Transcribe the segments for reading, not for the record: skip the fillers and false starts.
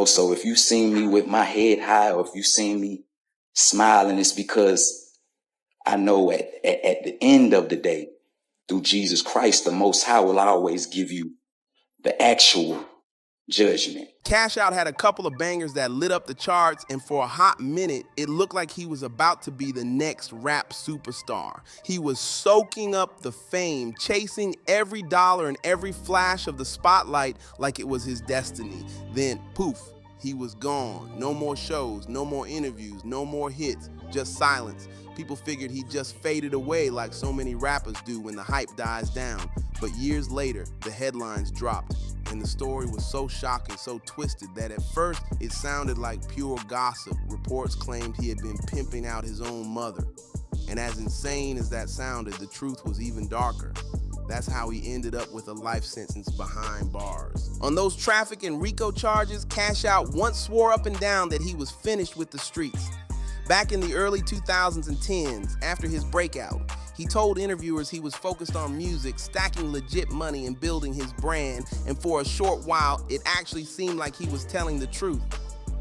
So if you seen me with my head high, or if you seen me smiling, it's because I know at the end of the day, through Jesus Christ, the Most High will always give you the actual judgment. Cash Out had a couple of bangers that lit up the charts, and for a hot minute, it looked like he was about to be the next rap superstar. He was soaking up the fame, chasing every dollar and every flash of the spotlight like it was his destiny. Then, poof, he was gone. No more shows, no more interviews, no more hits, just silence. People figured he just faded away like so many rappers do when the hype dies down. But years later, the headlines dropped, and the story was so shocking, so twisted, that at first it sounded like pure gossip. Reports claimed he had been pimping out his own mother. And as insane as that sounded, the truth was even darker. That's how he ended up with a life sentence behind bars. On those traffic and RICO charges, Cash Out once swore up and down that he was finished with the streets. Back in the early 2000s and 10s, after his breakout, he told interviewers he was focused on music, stacking legit money and building his brand, and for a short while, it actually seemed like he was telling the truth.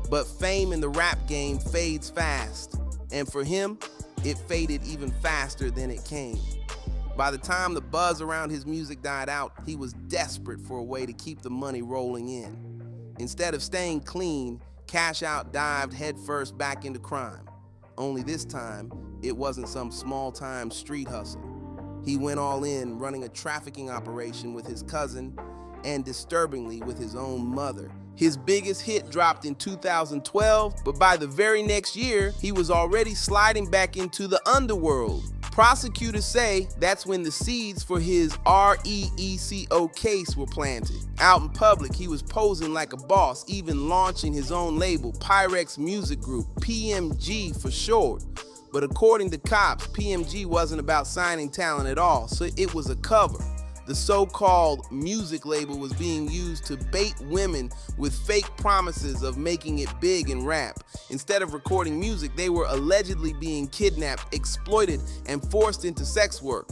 But fame in the rap game fades fast, and for him, it faded even faster than it came. By the time the buzz around his music died out, he was desperate for a way to keep the money rolling in. Instead of staying clean, Cash Out dived headfirst back into crime. Only this time, it wasn't some small-time street hustle. He went all in, running a trafficking operation with his cousin, and disturbingly with his own mother. His biggest hit dropped in 2012, but by the very next year, he was already sliding back into the underworld. Prosecutors say that's when the seeds for his RICO case were planted. Out in public, he was posing like a boss, even launching his own label, Pyrex Music Group, PMG for short. But according to cops, PMG wasn't about signing talent at all, so it was a cover. The so-called music label was being used to bait women with fake promises of making it big in rap. Instead of recording music, they were allegedly being kidnapped, exploited, and forced into sex work.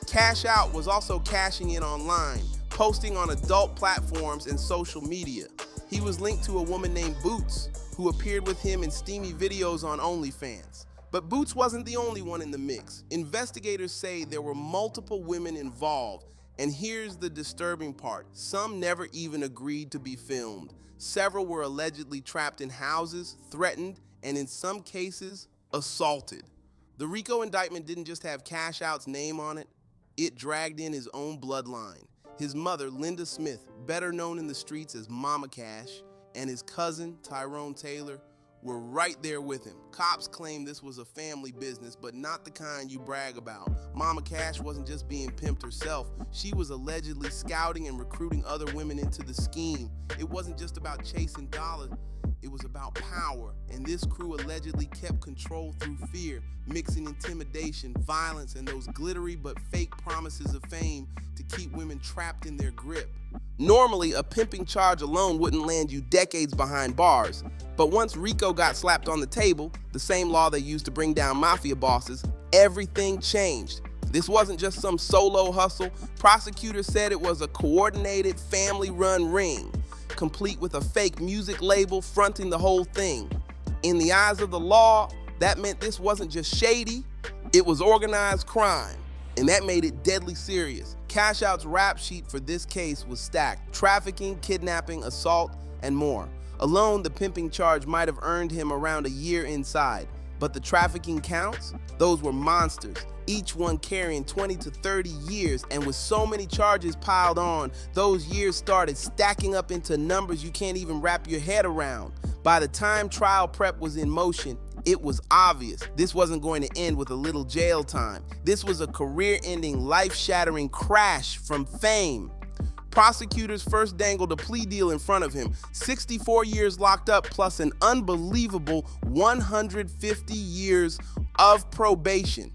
Cash Out was also cashing in online, posting on adult platforms and social media. He was linked to a woman named Boots, who appeared with him in steamy videos on OnlyFans. But Boots wasn't the only one in the mix. Investigators say there were multiple women involved. And here's the disturbing part. Some never even agreed to be filmed. Several were allegedly trapped in houses, threatened, and in some cases, assaulted. The RICO indictment didn't just have Cash Out's name on it, it dragged in his own bloodline. His mother, Linda Smith, better known in the streets as Mama Cash, and his cousin, Tyrone Taylor, were right there with him. Cops claim this was a family business, but not the kind you brag about. Mama Cash wasn't just being pimped herself. She was allegedly scouting and recruiting other women into the scheme. It wasn't just about chasing dollars, it was about power. And this crew allegedly kept control through fear, mixing intimidation, violence, and those glittery but fake promises of fame to keep women trapped in their grip. Normally, a pimping charge alone wouldn't land you decades behind bars. But once RICO got slapped on the table, the same law they used to bring down mafia bosses, everything changed. This wasn't just some solo hustle. Prosecutors said it was a coordinated, family-run ring, complete with a fake music label fronting the whole thing. In the eyes of the law, that meant this wasn't just shady, it was organized crime. And that made it deadly serious. Cash Out's rap sheet for this case was stacked: trafficking, kidnapping, assault, and more. Alone, the pimping charge might have earned him around a year inside. But the trafficking counts? Those were monsters, each one carrying 20 to 30 years, and with so many charges piled on, those years started stacking up into numbers you can't even wrap your head around. By the time trial prep was in motion, it was obvious this wasn't going to end with a little jail time. This was a career-ending, life-shattering crash from fame. Prosecutors first dangled a plea deal in front of him, 64 years locked up plus an unbelievable 150 years of probation.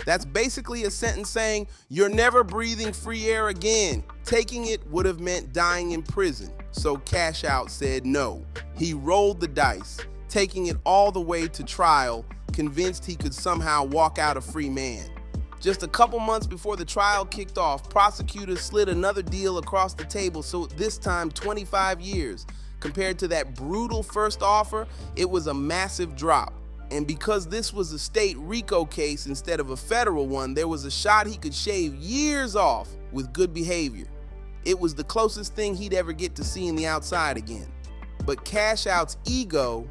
That's basically a sentence saying, you're never breathing free air again. Taking it would have meant dying in prison. So Cash Out said no. He rolled the dice, taking it all the way to trial, convinced he could somehow walk out a free man. Just a couple months before the trial kicked off, prosecutors slid another deal across the table, so this time 25 years. Compared to that brutal first offer, it was a massive drop. And because this was a state RICO case instead of a federal one, there was a shot he could shave years off with good behavior. It was the closest thing he'd ever get to seeing the outside again. But Cash Out's ego,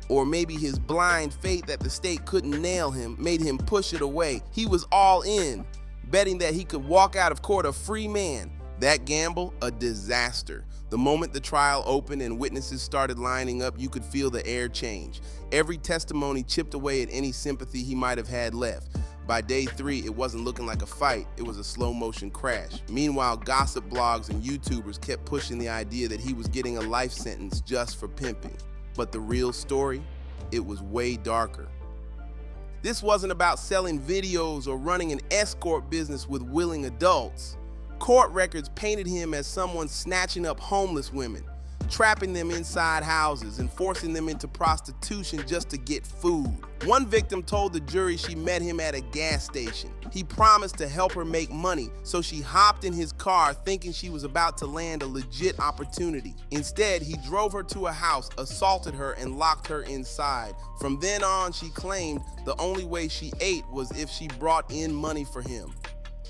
or maybe his blind faith that the state couldn't nail him, made him push it away. He was all in, betting that he could walk out of court a free man. That gamble, a disaster. The moment the trial opened and witnesses started lining up, you could feel the air change. Every testimony chipped away at any sympathy he might have had left. By day 3, it wasn't looking like a fight, it was a slow motion crash. Meanwhile, gossip blogs and YouTubers kept pushing the idea that he was getting a life sentence just for pimping. But the real story, it was way darker. This wasn't about selling videos or running an escort business with willing adults. Court records painted him as someone snatching up homeless women, trapping them inside houses and forcing them into prostitution just to get food. One victim told the jury she met him at a gas station. He promised to help her make money, so she hopped in his car thinking she was about to land a legit opportunity. Instead, he drove her to a house, assaulted her, and locked her inside. From then on, she claimed the only way she ate was if she brought in money for him.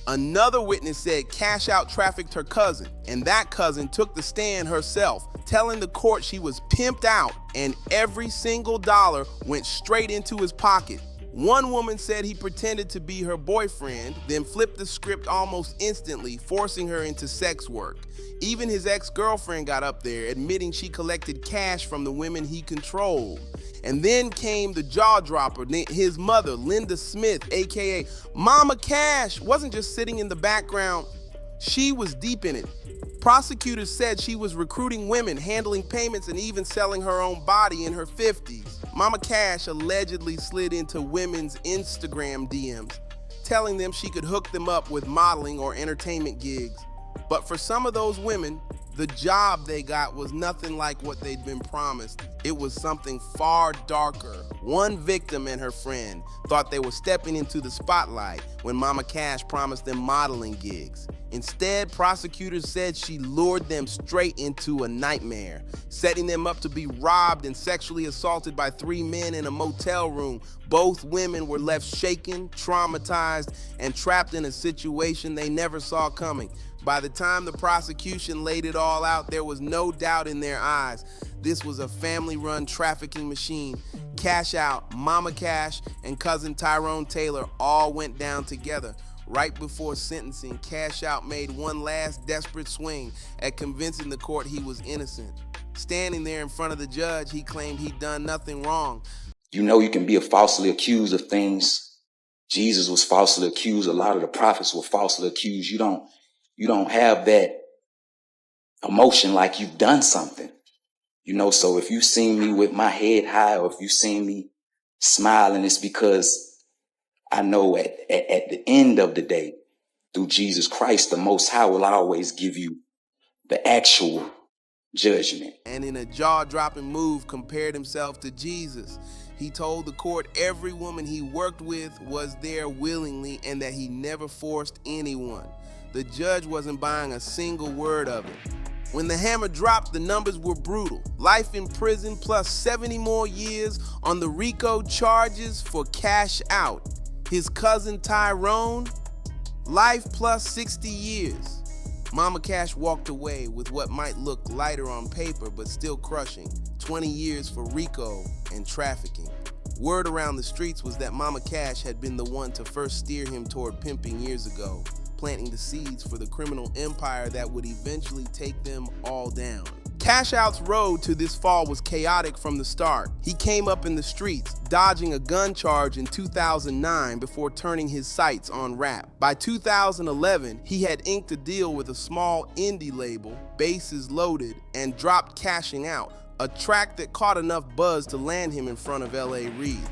Another witness said Cash Out trafficked her cousin, and that cousin took the stand herself, telling the court she was pimped out and every single dollar went straight into his pocket. One woman said he pretended to be her boyfriend, then flipped the script almost instantly, forcing her into sex work. Even his ex-girlfriend got up there, admitting she collected cash from the women he controlled. And then came the jaw dropper. His mother, Linda Smith, aka Mama Cash, wasn't just sitting in the background, she was deep in it. Prosecutors said she was recruiting women, handling payments, and even selling her own body in her 50s. Mama Cash allegedly slid into women's Instagram DMs, telling them she could hook them up with modeling or entertainment gigs. But for some of those women, the job they got was nothing like what they'd been promised. It was something far darker. One victim and her friend thought they were stepping into the spotlight when Mama Cash promised them modeling gigs. Instead, prosecutors said she lured them straight into a nightmare, setting them up to be robbed and sexually assaulted by 3 men in a motel room. Both women were left shaken, traumatized, and trapped in a situation they never saw coming. By the time the prosecution laid it all out, there was no doubt in their eyes. This was a family-run trafficking machine. Cash Out, Mama Cash, and cousin Tyrone Taylor all went down together. Right before sentencing, Cash Out made one last desperate swing at convincing the court he was innocent. Standing there in front of the judge, he claimed he'd done nothing wrong. You know, you can be falsely accused of things. Jesus was falsely accused. A lot of the prophets were falsely accused. You don't have that emotion like you've done something. You know, so if you seen me with my head high, or if you seen me smiling, it's because I know at the end of the day, through Jesus Christ, the Most High will always give you the actual judgment. And in a jaw-dropping move, compared himself to Jesus. He told the court every woman he worked with was there willingly and that he never forced anyone. The judge wasn't buying a single word of it. When the hammer dropped, the numbers were brutal. Life in prison plus 70 more years on the RICO charges for Cash Out. His cousin Tyrone, life plus 60 years. Mama Cash walked away with what might look lighter on paper but still crushing, 20 years for RICO and trafficking. Word around the streets was that Mama Cash had been the one to first steer him toward pimping years ago, planting the seeds for the criminal empire that would eventually take them all down. Cash Out's road to this fall was chaotic from the start. He came up in the streets, dodging a gun charge in 2009 before turning his sights on rap. By 2011, he had inked a deal with a small indie label, Bases Loaded, and dropped Cashing Out, a track that caught enough buzz to land him in front of L.A. Reid.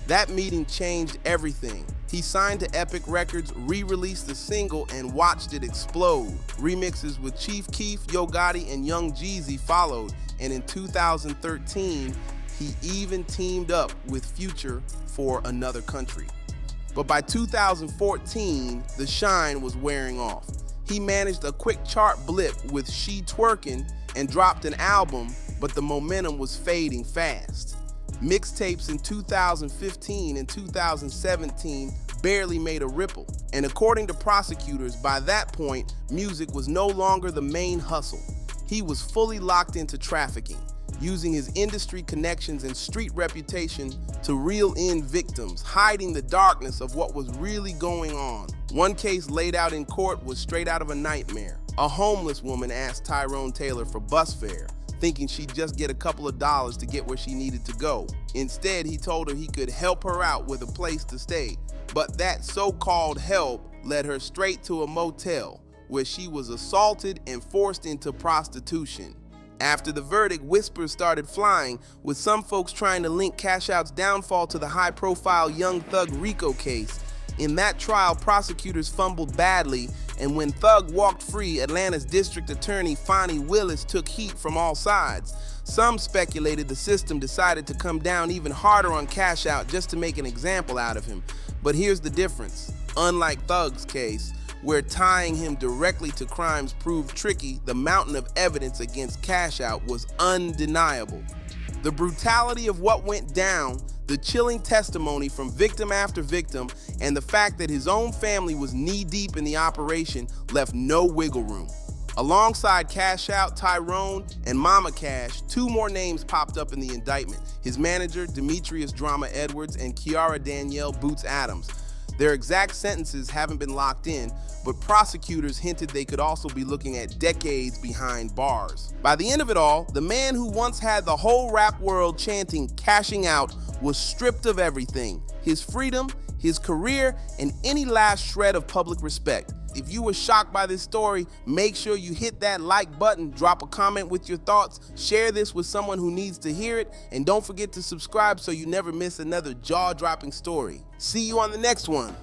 That meeting changed everything. He signed to Epic Records, re-released the single, and watched it explode. Remixes with Chief Keef, Yo Gotti, and Young Jeezy followed, and in 2013, he even teamed up with Future for Another Country. But by 2014, the shine was wearing off. He managed a quick chart blip with She Twerkin' and dropped an album, but the momentum was fading fast. Mixtapes in 2015 and 2017 barely made a ripple, and according to prosecutors, by that point, music was no longer the main hustle. He was fully locked into trafficking, using his industry connections and street reputation to reel in victims, hiding the darkness of what was really going on. One case laid out in court was straight out of a nightmare. A homeless woman asked Tyrone Taylor for bus fare, thinking she'd just get a couple of dollars to get where she needed to go. Instead, he told her he could help her out with a place to stay. But that so-called help led her straight to a motel, where she was assaulted and forced into prostitution. After the verdict, whispers started flying, with some folks trying to link Cash Out's downfall to the high-profile Young Thug RICO case. In that trial, prosecutors fumbled badly, and when Thug walked free, Atlanta's District Attorney Fonnie Willis took heat from all sides. Some speculated the system decided to come down even harder on Cash Out just to make an example out of him. But here's the difference. Unlike Thug's case, where tying him directly to crimes proved tricky, the mountain of evidence against Cash Out was undeniable. The brutality of what went down, the chilling testimony from victim after victim, and the fact that his own family was knee-deep in the operation left no wiggle room. Alongside Cash Out, Tyrone, and Mama Cash, two more names popped up in the indictment: his manager, Demetrius Drama Edwards, and Kiara Danielle Boots Adams. Their exact sentences haven't been locked in, but prosecutors hinted they could also be looking at decades behind bars. By the end of it all, the man who once had the whole rap world chanting "cashing out" was stripped of everything: his freedom, his career, and any last shred of public respect. If you were shocked by this story, make sure you hit that like button, drop a comment with your thoughts, share this with someone who needs to hear it, and don't forget to subscribe so you never miss another jaw-dropping story. See you on the next one.